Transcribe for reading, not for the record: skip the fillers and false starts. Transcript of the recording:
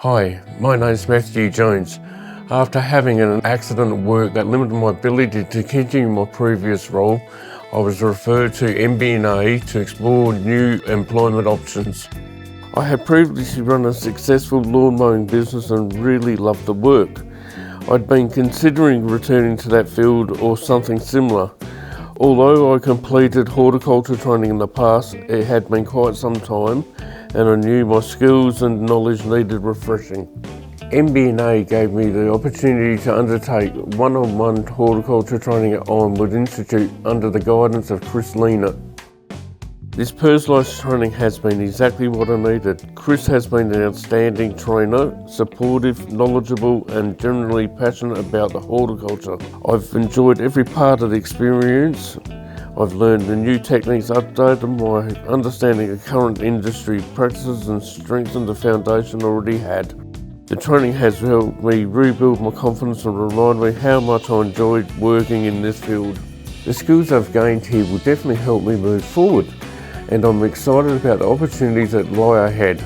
Hi, my name is Matthew Jones. After having an accident at work that limited my ability to continue my previous role, I was referred to MBNA to explore new employment options. I had previously run a successful lawn mowing business and really loved the work. I'd been considering returning to that field or something similar. Although I completed horticulture training in the past, it had been quite some time and I knew my skills and knowledge needed refreshing. MBNA gave me the opportunity to undertake one-on-one horticulture training at Ironwood Institute under the guidance of Chris Leaner. This personalised training has been exactly what I needed. Chris has been an outstanding trainer, supportive, knowledgeable and generally passionate about the horticulture. I've enjoyed every part of the experience. I've learned the new techniques, updated my understanding of current industry practices and strengthened the foundation already had. The training has helped me rebuild my confidence and remind me how much I enjoyed working in this field. The skills I've gained here will definitely help me move forward, and I'm excited about the opportunities that lie ahead.